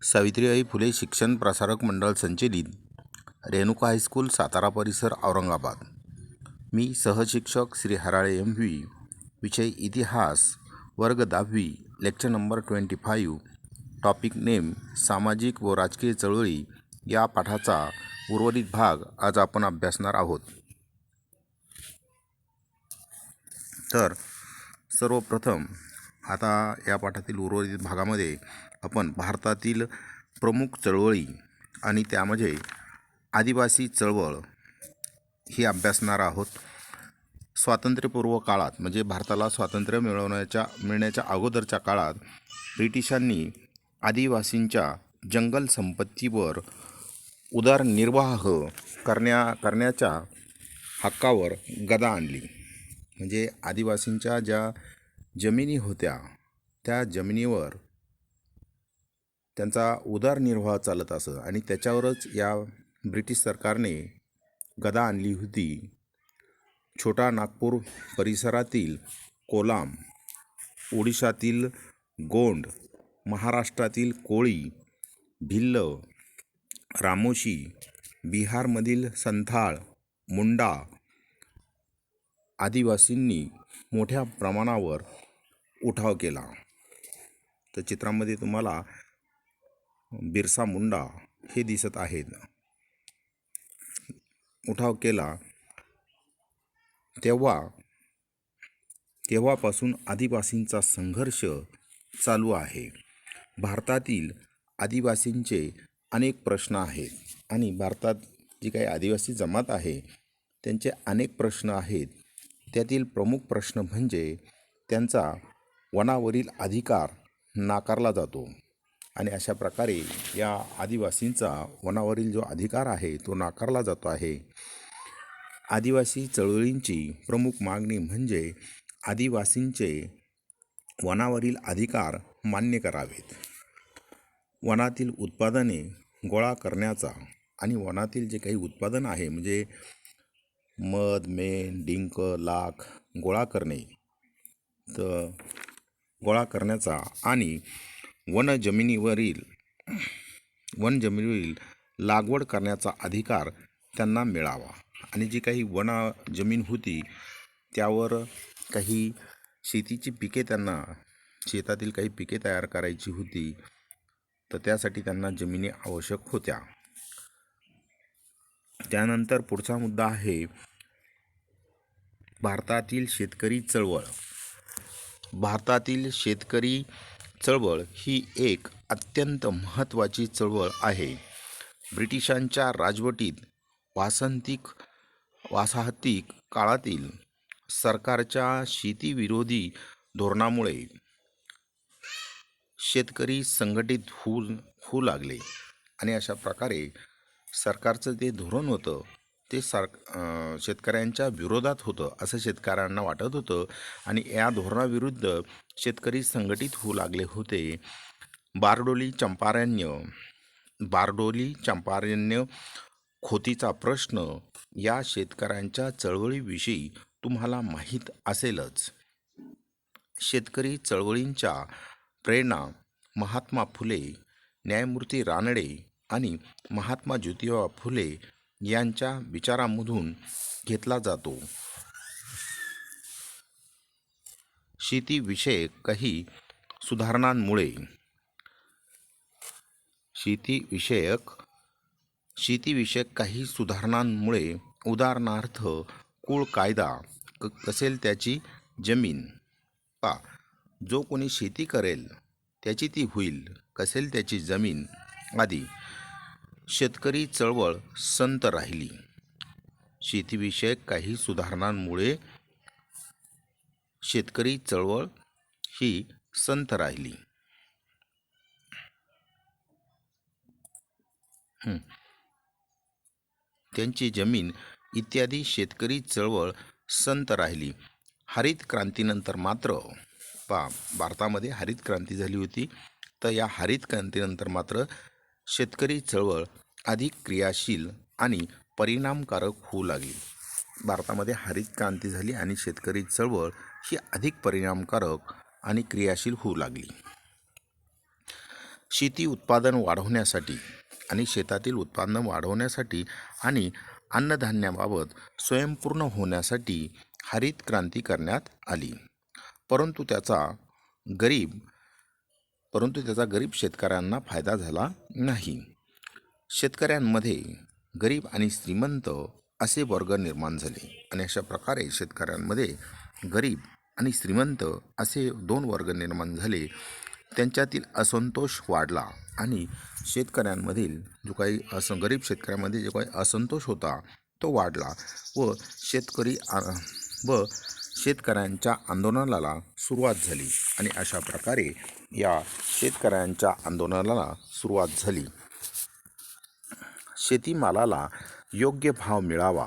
सावित्रीबाई फुले शिक्षण प्रसारक मंडळ संचलित रेणुका हायस्कूल सातारा परिसर औरंगाबाद। मी सहशिक्षक श्री हराळे MV, विषय इतिहास, वर्ग 10वी, लेक्चर नंबर 25, टॉपिक नेम सामाजिक व राजकीय चळवळी या पाठाचा उर्वरित भाग आज आपण अभ्यासणार आहोत। तर सर्वप्रथम आता या पाठातील उर्वरित भागामध्ये आपण भारतातील प्रमुख चळवळी आणि त्यामध्ये आदिवासी चळवळ ही अभ्यासणार आहोत। स्वातंत्र्यपूर्व काळात म्हणजे भारताला स्वातंत्र्य मिळण्याच्या अगोदरच्या काळात ब्रिटिशांनी आदिवासींच्या जंगल संपत्तीवर उदरनिर्वाह करण्याच्या हक्कावर गदा आणली। म्हणजे आदिवासींच्या ज्या जमिनी होत्या त्या जमिनीवर त्यांचा उदरनिर्वाह चालत असं आणि त्याच्यावरच या ब्रिटिश सरकारने गदा आणली होती। छोटा नागपूर परिसरातील कोलाम, ओडिशातील गोंड, महाराष्ट्रातील कोळी, भिल्ल, रामोशी, बिहारमधील संथाळ, मुंडा आदिवासींनी मोठ्या प्रमाणावर उठाव केला। तर चित्रामध्ये तुम्हाला बिरसा मुंडा हे दिसत आहेत। उठाव केला तेव्हापासून आदिवासींचा संघर्ष चालू आहे। भारतातील आदिवासींचे अनेक प्रश्न आहेत आणि भारतात जी काही आदिवासी जमात आहे त्यांचे अनेक प्रश्न आहेत। त्यातील प्रमुख प्रश्न म्हणजे त्यांचा वनावरील अधिकार नाकारला जातो आणि अशा प्रकारे या आदिवासींचा वनावरील जो अधिकार आहे तो नाकारला जातो आहे। आदिवासी चळवळींची प्रमुख मागणी म्हणजे आदिवासींचे वनावरील अधिकार मान्य करावेत, वनातील उत्पादने गोळा करण्याचा आणि वनातील जे काही उत्पादन आहे म्हणजे मध, मेण, डिंक, लाख गोळा करण्याचा आणि वन जमिनीवरील लागवड करण्याचा अधिकार त्यांना मिळावा आणि जी काही वन जमीन होती त्यावर काही शेतीची पिके शेतातील काही पिके तयार करायची होती तर त्यासाठी त्यांना जमिनी आवश्यक होत्या। त्यानंतर पुढचा मुद्दा आहे भारतातील शेतकरी चळवळ। भारतातील शेतकरी चळवळ ही एक अत्यंत महत्त्वाची चळवळ आहे। ब्रिटिशांच्या राजवटीत वसाहती काळातील सरकारच्या शेतीविरोधी धोरणामुळे शेतकरी संघटित होऊ लागले आणि अशा प्रकारे सरकारचं जे धोरण होतं ते शेतकऱ्यांच्या विरोधात होतं असं शेतकऱ्यांना वाटत होतं आणि या धोरणाविरुद्ध शेतकरी संघटित होऊ लागले होते। बारडोली चंपारण्य खोतीचा प्रश्न या शेतकऱ्यांच्या चळवळीविषयी तुम्हाला माहीत असेलच। शेतकरी चळवळींच्या प्रेरणा महात्मा फुले, न्यायमूर्ती रानडे आणि महात्मा ज्योतिबा फुले यांच्या विचारांमधून घेतला जातो। शेतीविषयक काही सुधारणांमुळे उदाहरणार्थ कुळ कायदा, कसेल त्याची जमीन, जो कोणी शेती करेल त्याची ती होईल, कसेल त्याची जमीन आदी शेतकरी चळवळ संत राहिली। शेतीविषयक काही सुधारणांमुळे शेतकरी चळवळ ही संत राहिली। त्यांची जमीन इत्यादी शेतकरी चळवळ संत राहिली। हरित क्रांतीनंतर मात्र भारतामध्ये हरित क्रांती झाली होती तर या हरित क्रांतीनंतर मात्र शेतकरी चळवळ अधिक क्रियाशील आणि परिणामकारक होऊ लागली। भारतामध्ये हरित क्रांती झाली आणि शेतकरी चळवळ ही अधिक परिणामकारक आणि क्रियाशील होऊ लागली। शेती उत्पादन वाढवण्यासाठी आणि शेतातील उत्पादन वाढवण्यासाठी आणि अन्नधान्याबाबत स्वयंपूर्ण होण्यासाठी हरित क्रांती करण्यात आली. परंतु त्याचा गरीब गरीब शेतकऱ्यांना फायदा झाला नाही. शेतकऱ्यांमध्ये गरीब आणि श्रीमंत असे वर्ग निर्माण झाले आणि अशा प्रकारे शेतकऱ्यांमध्ये गरीब आणि श्रीमंत असे दोन वर्ग निर्माण झाले. त्यांच्यातील असंतोष वाढला आणि शेतकऱ्यांमधील जो काही गरीब शेतकऱ्यांमध्ये जो काही असंतोष होता तो वाढला व व शेतकऱ्यांच्या आंदोलनाला सुरुवात झाली आणि अशा प्रकारे या शेतकऱ्यांच्या आंदोलनाला सुरुवात झाली. शेतीमालाला योग्य भाव मिळावा,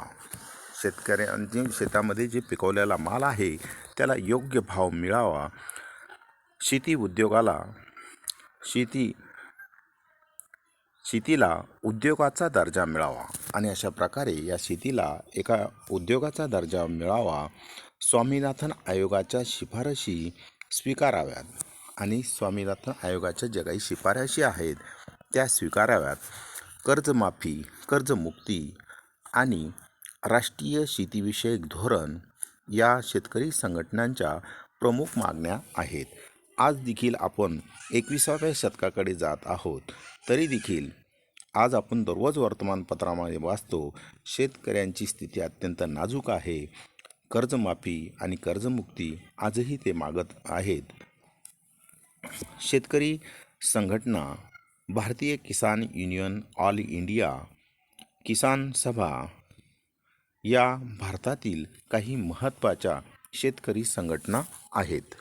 शेतकऱ्यांनी शेतामध्ये जे पिकवलेला माल आहे त्याला योग्य भाव मिळावा, शेतीला उद्योगाचा दर्जा मिळावा आणि अशा प्रकारे या शेतीला एका उद्योगाचा दर्जा मिळावा. स्वामीनाथन आयोगाच्या शिफारशी स्वीकाराव्यात आणि स्वामीनाथन आयोगाच्या ज्या काही शिफारशी आहेत त्या स्वीकाराव्यात. कर्जमाफी, कर्जमुक्ती आणि राष्ट्रीय शेतीविषयक धोरण या शेतकरी संघटनांच्या प्रमुख मागण्या आहेत. आज देखील आपण 21व्या शतकाकडे जात आहोत, तरी देखील आज आपण दररोज वर्तमानपत्रामध्ये वाचतो शेतकऱ्यांची स्थिती अत्यंत नाजूक आहे. कर्जमाफी आणि कर्जमुक्ती आजही ते मागत आहेत. शेतकरी संघटना, भारतीय किसान युनियन, ऑल इंडिया किसान सभा या भारतातील काही महत्त्वाच्या शेतकरी संघटना आहेत.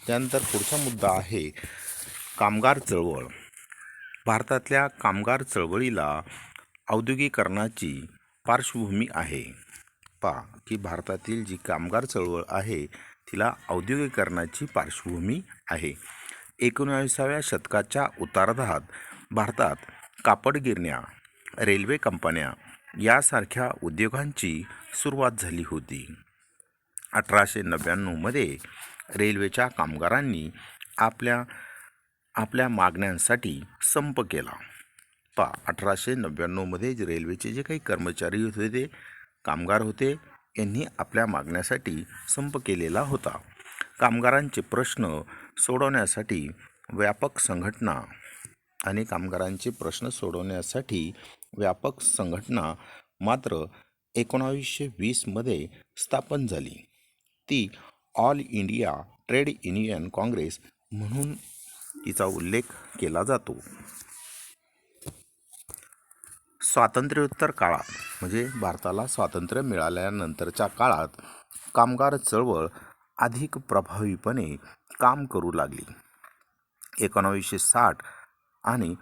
त्यानंतर पुढचा मुद्दा आहे कामगार चळवळ. भारतातल्या कामगार चळवळीला औद्योगिकरणाची पार्श्वभूमी आहे. की भारतातील जी कामगार चळवळ आहे तिला औद्योगिकरणाची पार्श्वभूमी आहे. 19व्या शतकाच्या उत्तरार्धात भारतात कापड गिरण्या, रेल्वे कंपन्या यासारख्या उद्योगांची सुरुवात झाली होती. 1899मध्ये रेल्वेच्या कामगारांनी आपल्या मागण्यांसाठी संप केला. 1899मध्ये रेल्वेचे जे काही कर्मचारी होते, कामगार होते, यांनी आपल्या मागण्यासाठी संप केलेला होता. कामगारांचे प्रश्न सोडवण्यासाठी व्यापक संघटना मात्र 1920मध्ये स्थापन झाली. ती all India trade union Congress म्हणून तिचा उल्लेख केला जातो. स्वातंत्र्योत्तर काळात म्हणजे भारताला स्वातंत्र्य मिळाल्यानंतरच्या काळात कामगार चळवळ अधिक प्रभावीपणे काम करू लागली. 1960 आणि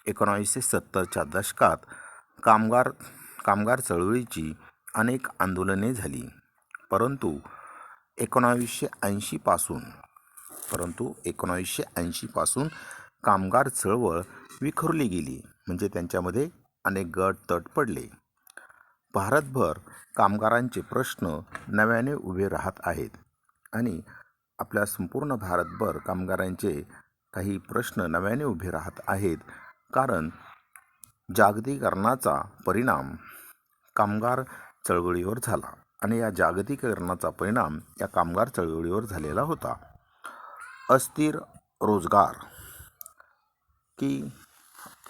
1970च्या दशकात कामगार चळवळीची अनेक आंदोलने झाली. परंतु 1980 पासून कामगार चळवळ विखुरली गेली, म्हणजे त्यांच्यामध्ये अनेक गट तट पडले. भारतभर कामगारांचे प्रश्न नव्याने उभे राहत आहेत आणि आपल्या संपूर्ण भारतभर कामगारांचे काही प्रश्न नव्याने उभे राहत आहेत, कारण जागतिकीकरणाचा परिणाम कामगार चळवळीवर झाला आणि या जागतिकीकरणाचा परिणाम या कामगार चळवळीवर झालेला होता. अस्थिर रोजगार, की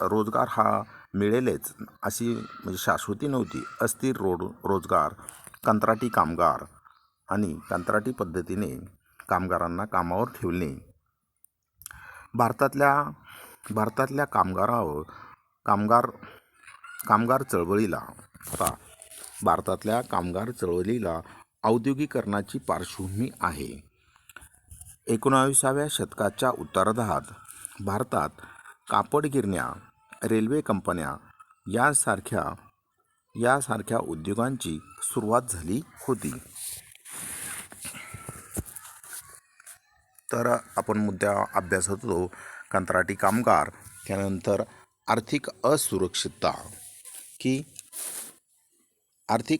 रोजगार हा मिळेलच अशी म्हणजे शाश्वती नव्हती. अस्थिर रोजगार, कंत्राटी कामगार आणि कंत्राटी पद्धतीने कामगारांना कामावर ठेवणे. भारतातल्या कामगार चळवळीला औद्योगिकरणाची पार्श्वभूमी आहे. 19व्या शतकाच्या उत्तरार्धात भारतात कापड गिरण्या, रेल्वे कंपन्या यासारख्या उद्योगांची सुरुवात झाली होती. तर आपण मुद्दा अभ्यासत होतो कंत्राटी कामगार, त्यानंतर आर्थिक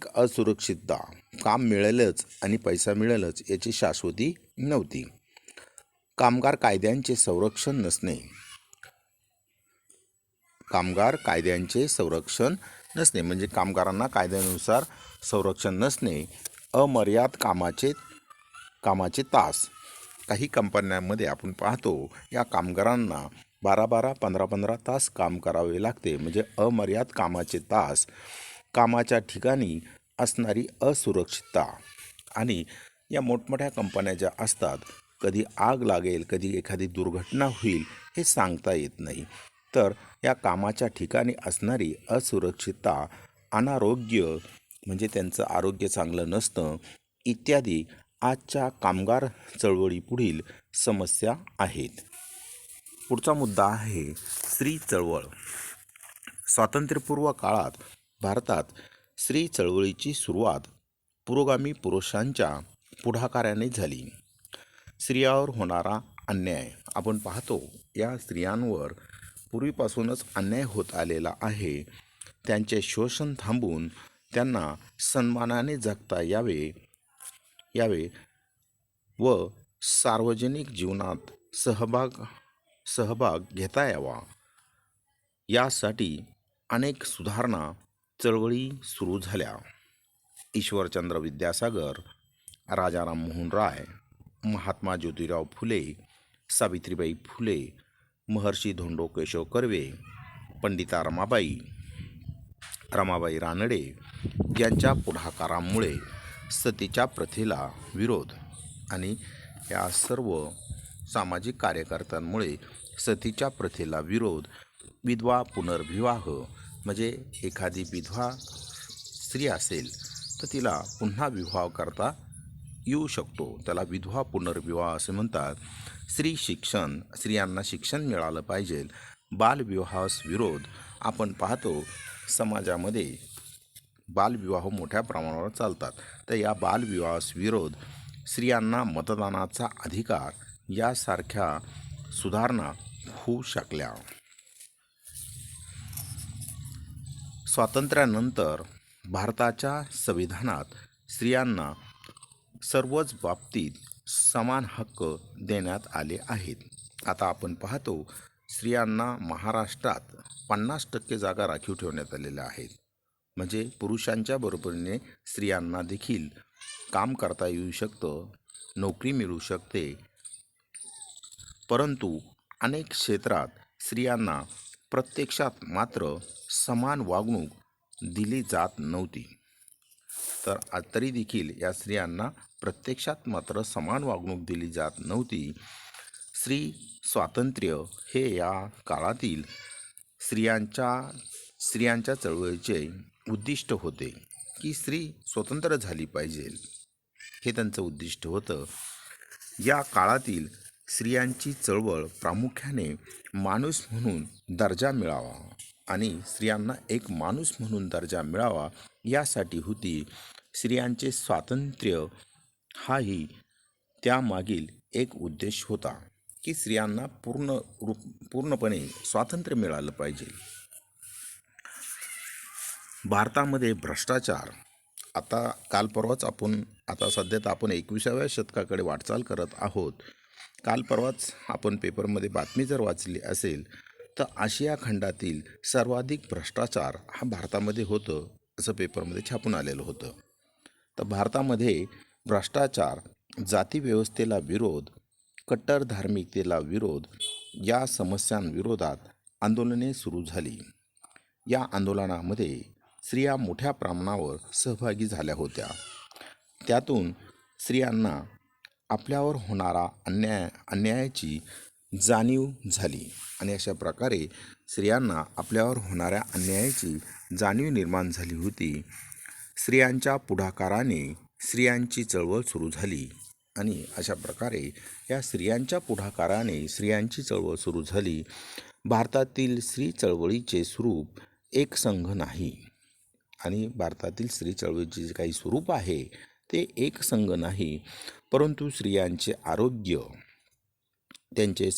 असुरक्षितता, काम मिळेलच आणि पैसा मिळेलच याची शाश्वती नव्हती. कामगार कायद्यांचे संरक्षण नसणे. कामगार कायद्यांचे संरक्षण नसणे म्हणजे कामगारांना कायद्यानुसार संरक्षण नसणे. अमर्याद कामाचे तास. काही कंपन्यांमध्ये आपण पाहतो या कामगारांना 12-12, 15-15 तास काम करावे लागते. म्हणजे अमर्याद कामाचे तास, कामाच्या ठिकाणी असणारी असुरक्षितता आणि या मोठमोठ्या कंपन्या ज्या असतात, कधी आग लागेल, कधी एखादी दुर्घटना होईल हे सांगता येत नाही. तर या कामाच्या ठिकाणी असणारी असुरक्षितता, अनारोग्य म्हणजे त्यांचं आरोग्य चांगलं नसणं इत्यादी आजच्या कामगार चळवळीपुढील समस्या आहेत. पुढचा मुद्दा आहे स्त्री चळवळ. स्वातंत्र्यपूर्व काळात भारतात स्त्री चळवळीची सुरुवात पुरोगामी पुरुषांच्या पुढाकाराने झाली. स्त्रियांवर होणारा अन्याय आपण पाहतो, या स्त्रियांवर पूर्वीपासूनच अन्याय होत आलेला आहे. त्यांचे शोषण थांबून त्यांना सन्मानाने जगता यावे व सार्वजनिक जीवनात सहभाग घेता यावा यासाठी अनेक सुधारणा चळवळी सुरू झाल्या. ईश्वरचंद्र विद्यासागर, राजाराम मोहन राय, महात्मा ज्योतिराव फुले, सावित्रीबाई फुले, महर्षी धोंडो केशव कर्वे, पंडिता रमाबाई रानडे यांच्या पुढाकारामुळे सतीच्या प्रथेला विरोध आणि या सर्व सामाजिक कार्यकर्त्यांमुळे सतीच्या प्रथेला विरोध, विधवा पुनर्विवाह म्हणजे एखादी विधवा स्त्री असेल तर तिला पुन्हा विवाह करता येऊ शकतो, त्याला विधवा पुनर्विवाह असे म्हणतात. स्त्रियांना शिक्षण मिळालं पाहिजे. बालविवाहास विरोध आपण पाहतो समाजामध्ये बालविवाह मोठ्या प्रमाणावर चालतात, तर या बालविवाहास विरोध, स्त्रियांना मतदानाचा अधिकार यासारख्या सुधारणा होऊ शकल्या. स्वातंत्र्यानंतर भारताच्या संविधानात स्त्रियांना सर्वच बाबतीत समान हक्क देण्यात आले आहेत. आता आपण पाहतो स्त्रियांना महाराष्ट्रात 50% जागा राखीव ठेवण्यात आलेल्या आहेत. म्हणजे पुरुषांच्या बरोबरीने स्त्रियांना देखील काम करता येऊ शकतं, नोकरी मिळू शकते. परंतु अनेक क्षेत्रात स्त्रियांना प्रत्यक्षात मात्र समान वागणूक दिली जात नव्हती. तरी देखील या स्त्रियांना प्रत्यक्षात मात्र समान वागणूक दिली जात नव्हती. स्त्री स्वातंत्र्य हे या काळातील स्त्रियांच्या चळवळीचे उद्दिष्ट होते की स्त्री स्वतंत्र झाली पाहिजे, हे त्यांचं उद्दिष्ट होतं. या काळातील स्त्रियांची चळवळ प्रामुख्याने माणूस म्हणून दर्जा मिळावा आणि स्त्रियांना एक माणूस म्हणून दर्जा मिळावा यासाठी होती. स्त्रियांचे स्वातंत्र्य हाही त्यामागील एक उद्देश होता की स्त्रियांना पूर्णपणे स्वातंत्र्य मिळालं पाहिजे. भारतामध्ये भ्रष्टाचार आता सध्या आपण 21व्या शतकाकडे वाटचाल करत आहोत. काल परवाच आपण पेपरमध्ये बातमी जर वाचली असेल तर आशिया खंडातील सर्वाधिक भ्रष्टाचार हा भारतामध्ये होतं असं पेपरमध्ये छापून आलेलं होतं. तर भारतामध्ये भ्रष्टाचार, जातीव्यवस्थेला विरोध, कट्टर धार्मिकतेला विरोध या समस्यांविरोधात आंदोलने सुरू झाली. या आंदोलनामध्ये स्त्रिया मोठ्या प्रमाणावर सहभागी झाल्या होत्या. त्यातून स्त्रियांना आपल्यावर होणारा अन्यायाची जाणीव झाली आणि अशा प्रकारे स्त्रियांना आपल्यावर होणाऱ्या अन्यायाची जाणीव निर्माण झाली होती. स्त्रियांच्या पुढाकाराने स्त्रियांची चळवळ सुरू झाली आणि अशा प्रकारे या स्त्रियांच्या पुढाकाराने स्त्रियांची चळवळ सुरू झाली. भारतातील स्त्री चळवळीचे स्वरूप एकसंघ नाही आणि भारतातील स्त्री चळवळीचे जे काही स्वरूप आहे ते एकसंघ नाही, परंतु स्त्रियांचे आरोग्य, त्यांची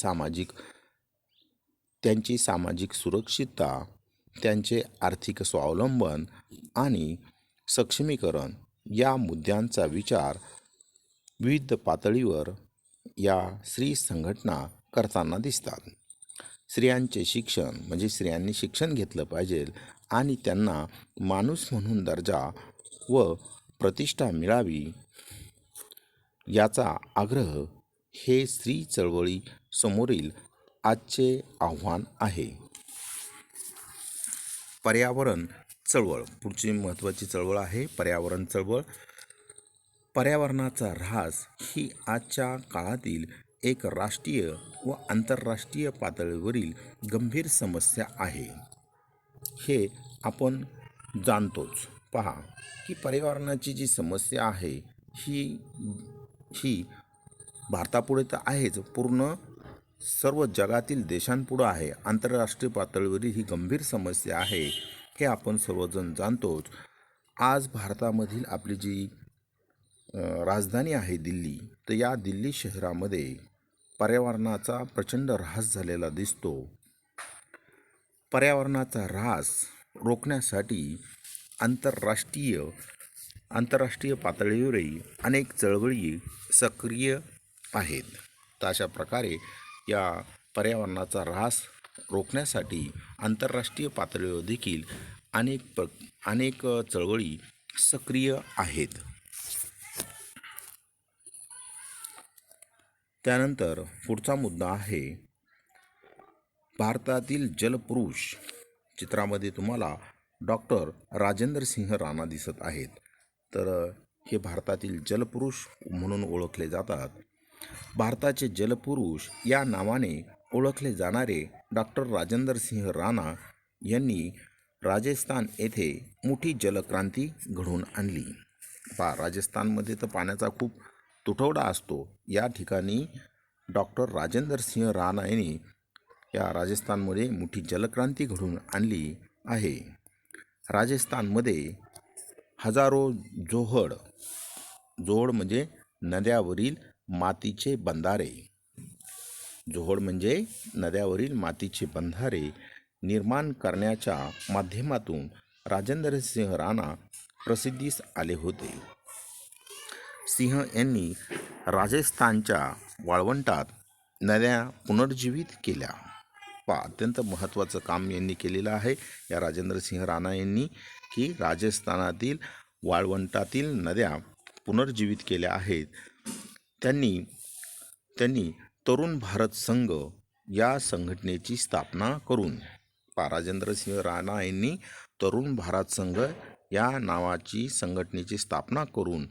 सामाजिक सुरक्षितता, त्यांचे आर्थिक स्वावलंबन आणि सक्षमीकरण या मुद्द्यांचा विचार विविध पातळीवर या स्त्री संघटना करताना दिसतात. स्त्रियांचे शिक्षण म्हणजे स्त्रियांनी शिक्षण घेतलं पाहिजे आणि त्यांना माणूस म्हणून दर्जा व प्रतिष्ठा मिळावी याचा आग्रह हे स्त्री चळवळी समोरील आजचे आव्हान आहे. पर्यावरण चळवळ पुढची महत्त्वाची चळवळ आहे पर्यावरण चळवळ. पर्यावरणाचा ऱ्हास ही आजच्या काळातील एक राष्ट्रीय व आंतरराष्ट्रीय पातळीवरील गंभीर समस्या आहे. हे आपण जाणतोच. पहा की पर्यावरणाची जी समस्या आहे ही ही भारतापुढे तर आहेच, पूर्ण सर्व जगातील देशांपुढं आहे. आंतरराष्ट्रीय पातळीवरील ही गंभीर समस्या आहे हे आपण सर्वजण जाणतोच. आज भारतामधील आपली जी राजधानी आहे दिल्ली, तर या दिल्ली शहरामध्ये पर्यावरणाचा प्रचंड ऱ्हास झालेला दिसतो. पर्यावरणाचा ऱ्हास रोखण्यासाठी आंतरराष्ट्रीय पातळीवरही अनेक चळवळी सक्रिय आहेत. तर अशा प्रकारे या पर्यावरणाचा ऱ्हास रोखण्यासाठी आंतरराष्ट्रीय पातळीवर देखील अनेक चळवळी सक्रिय आहेत. त्यानंतर पुढचा मुद्दा आहे भारतातील जलपुरुष. चित्रामध्ये तुम्हाला डॉक्टर राजेंद्र सिंह राणा दिसत आहेत. तर हे भारतातील जलपुरुष म्हणून ओळखले जातात. भारताचे जलपुरुष या नावाने ओळखले जाणारे डॉक्टर राजेंद्र सिंह राणा यांनी राजस्थान येथे मोठी जलक्रांती घडवून आणली. राजस्थानमध्ये तर पाण्याचा खूप तुटवडा असतो. या ठिकाणी डॉक्टर राजेंद्र सिंह राणा यांनी या राजस्थानमध्ये मोठी जलक्रांती घडवून आणली आहे. राजस्थानमध्ये हजारो जोहड म्हणजे नद्यावरील मातीचे बंधारे, जोहड म्हणजे नद्यावरील मातीचे बंधारे निर्माण करण्याच्या माध्यमातून राजेंद्र सिंह राणा प्रसिद्धीस आले होते. सिंह यांनी राजस्थानच्या वाळवंटात नद्या पुनर्जीवित केल्या. अत्यंत महत्त्वाचं काम यांनी केलेलं आहे या राजेंद्र सिंह राणा यांनी, की राजस्थानातील वाळवंटातील नद्या पुनर्जीवित केल्या आहेत. त्यांनी तरुण भारत संघ या संघटनेची स्थापना करून राजेंद्र सिंह राणा यांनी तरुण भारत संघ या नावाची संघटनेची स्थापना करून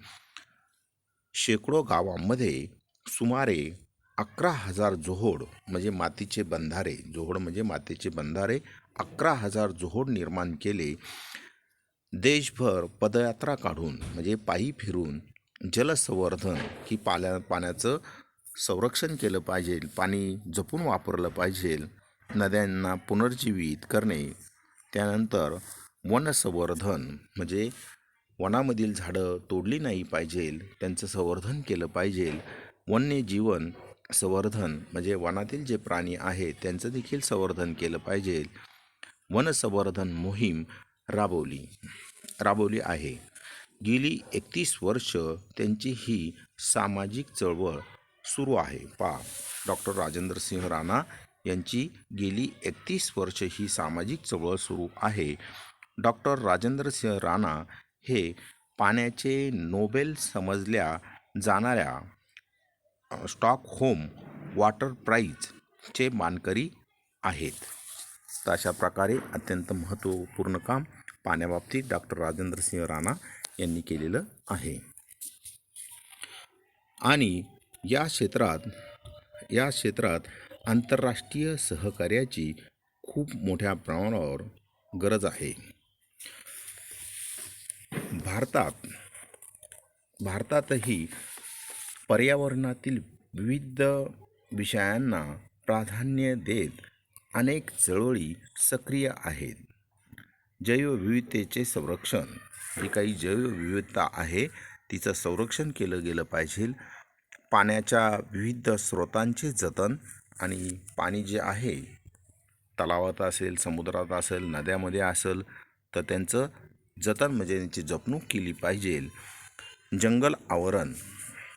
शेकडो गावांमध्ये सुमारे 11,000 जोहड म्हणजे मातीचे बंधारे, जोहड म्हणजे मातीचे बंधारे 11,000 जोहड निर्माण केले. देशभर पदयात्रा काढून म्हणजे पायी फिरून जलसंवर्धन की पाण्याचं संरक्षण केलं पाहिजे, पाणी जपून वापरलं पाहिजे, नद्यांना पुनर्जीवित करणे. त्यानंतर वनसंवर्धन म्हणजे वनामधील झाडं तोडली नाही पाहिजे, त्यांचं संवर्धन केलं पाहिजे. वन्यजीवन संवर्धन म्हणजे वनातील जे प्राणी आहेत त्यांचं देखील संवर्धन केलं पाहिजे. वनसंवर्धन मोहीम राबवली आहे. गेली 31 वर्ष त्यांची ही सामाजिक चळवळ सुरू आहे. डॉक्टर राजेंद्र सिंह राणा यांची गेली 31 वर्ष ही सामाजिक चळवळ सुरू आहे. डॉक्टर राजेंद्र सिंह राणा हे पाण्याचे नोबेल समजल्या जाणाऱ्या स्टॉकहोम वॉटर प्राईजचे मानकरी आहेत. तर अशा प्रकारे अत्यंत महत्त्वपूर्ण काम पाण्याबाबतीत डॉक्टर राजेंद्र सिंह राणा यांनी केलेलं आहे. आणि या क्षेत्रात आंतरराष्ट्रीय सहकार्याची खूप मोठ्या प्रमाणावर गरज आहे. भारतातही पर्यावरणातील विविध विषयांना प्राधान्य देत अनेक चळवळी सक्रिय आहेत. जैवविविधतेचे संरक्षण, जी काही जैवविविधता आहे तिचं संरक्षण केलं गेलं पाहिजे. पाण्याच्या विविध स्रोतांचे जतन आणि पाणी जे आहे तलावात असेल, समुद्रात असेल, नद्यामध्ये असेल तर त्यांचं जतन म्हणजे त्यांची जपणूक केली पाहिजे. जंगल आवरण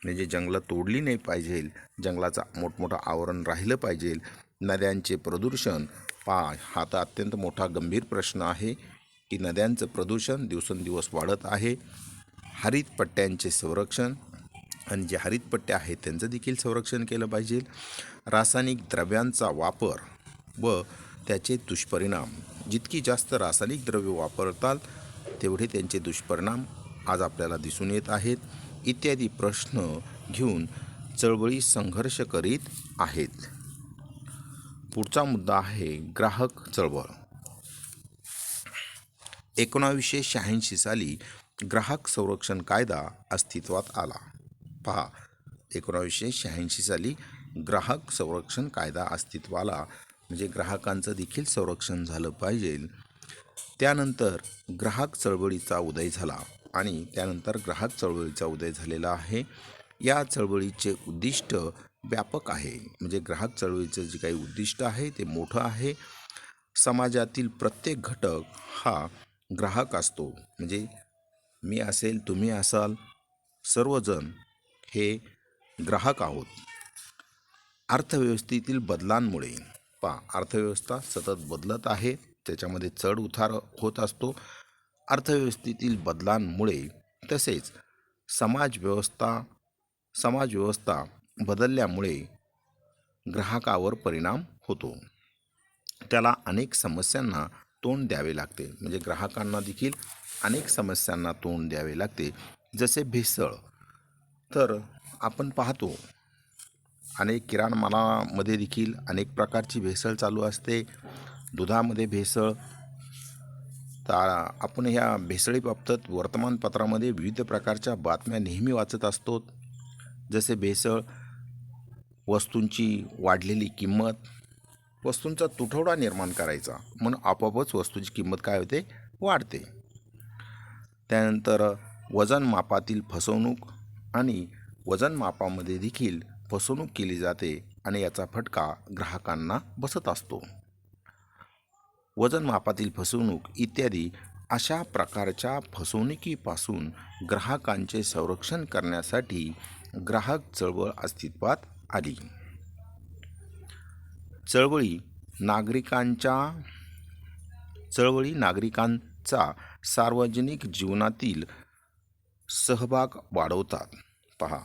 म्हणजे जंगलं तोडली नाही पाहिजे, जंगलाचा मोठमोठं आवरण राहिलं पाहिजे. नद्यांचे प्रदूषण हा तर अत्यंत मोठा गंभीर प्रश्न आहे की नद्यांचं प्रदूषण दिवसेंदिवस वाढत आहे. हरित पट्ट्यांचे संरक्षण आणि जे हरित पट्ट्या आहेत त्यांचं देखील संरक्षण केलं पाहिजे. रासायनिक द्रव्यांचा वापर व त्याचे दुष्परिणाम, जितकी जास्त रासायनिक द्रव्ये वापरतात तेवढे त्यांचे दुष्परिणाम आज आपल्याला दिसून येत आहेत, इत्यादी प्रश्न घेऊन चळवळी संघर्ष करीत आहेत. पुढचा मुद्दा आहे ग्राहक चळवळ. 1986 साली ग्राहक संरक्षण कायदा अस्तित्वात आला. पहा, 1986 साली ग्राहक संरक्षण कायदा अस्तित्वाला, म्हणजे ग्राहकांचं देखील संरक्षण झालं पाहिजे. त्यानंतर ग्राहक चळवळीचा उदय झाला आणि त्यानंतर ग्राहक चळवळीचा उदय झालेला आहे. या चळवळीचे उद्दिष्ट व्यापक आहे, म्हणजे ग्राहक चळवळीचं जे काही उद्दिष्ट आहे ते मोठं आहे. समाजातील प्रत्येक घटक हा ग्राहक असतो, म्हणजे मी असेल, तुम्ही असाल, सर्वजण हे ग्राहक आहोत. अर्थव्यवस्थेतील बदलांमुळे अर्थव्यवस्था सतत बदलत आहे, त्याच्यामध्ये चढ उतार होत असतो. अर्थव्यवस्थेतील बदलांमुळे तसेच समाजव्यवस्था बदलल्यामुळे ग्राहकावर परिणाम होतो. त्याला अनेक समस्यांना तोंड द्यावे लागते, म्हणजे ग्राहकांना देखील अनेक समस्यांना तोंड द्यावे लागते. जसे भेसळ, तर आपण पाहतो अनेक किराणा मालामध्ये देखील अनेक प्रकारची भेसळ चालू असते. दुधामध्ये भेसळ, तर आपण ह्या भेसळीबाबत वर्तमानपत्रामध्ये विविध प्रकारच्या बातम्या नेहमी वाचत असतो. जसे भेसळ, वस्तूंची वाढलेली किंमत, वस्तूंचा तुटवडा निर्माण करायचा म्हणून आपोआपच वस्तूची किंमत काय होते, वाढते. त्यानंतर वजन मापातील फसवणूक, आणि वजन मापामध्ये देखील फसवणूक केली जाते आणि याचा फटका ग्राहकांना बसत असतो. वजन मापातील फसवणूक इत्यादी अशा प्रकारच्या फसवणुकीपासून ग्राहकांचे संरक्षण करण्यासाठी ग्राहक चळवळ अस्तित्वात आली. चळवळी नागरिकांचा सार्वजनिक जीवनातील सहभाग वाढवतात. पहा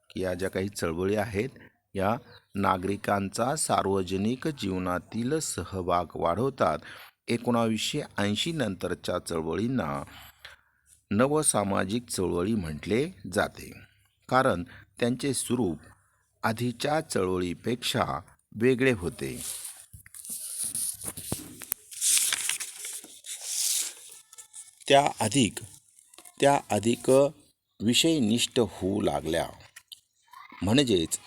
की या ज्या काही चळवळी आहेत या नागरिकांचा सार्वजनिक जीवनातील सहभाग वाढवतात. 1980 नंतरच्या चळवळींना नवसामाजिक चळवळी म्हटले जाते, कारण त्यांचे स्वरूप आधीच्या चळवळीपेक्षा वेगळे होते. त्या अधिक विषयनिष्ठ होऊ लागल्या, म्हणजेच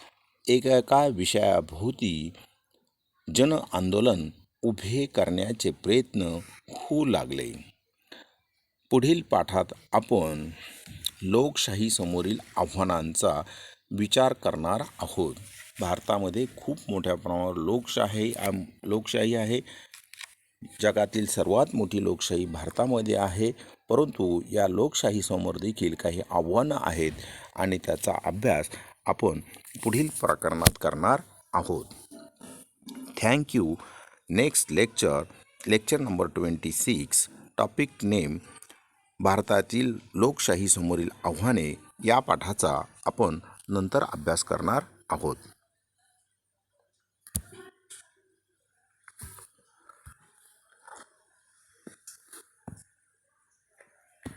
एका विषयाभोवती जन आंदोलन उभे करण्याचे प्रयत्न होऊ लागले. पुढील पाठात आपण लोकशाही समोरील आव्हानांचा विचार करणार आहोत. भारतामध्ये खूप मोठ्या प्रमाणावर लोकशाही आहे. जगातील सर्वात मोठी लोकशाही भारतामध्ये आहे, परंतु या लोकशाहीसमोर देखील काही आव्हानं आहेत आणि त्याचा अभ्यास आपण पुढील प्रकरणात करणार आहोत. Thank you. Next lecture number 26, topic name भारतातील लोकशाहीसमोरील आव्हाने, या पाठाचा आपण नंतर अभ्यास करणार आहोत.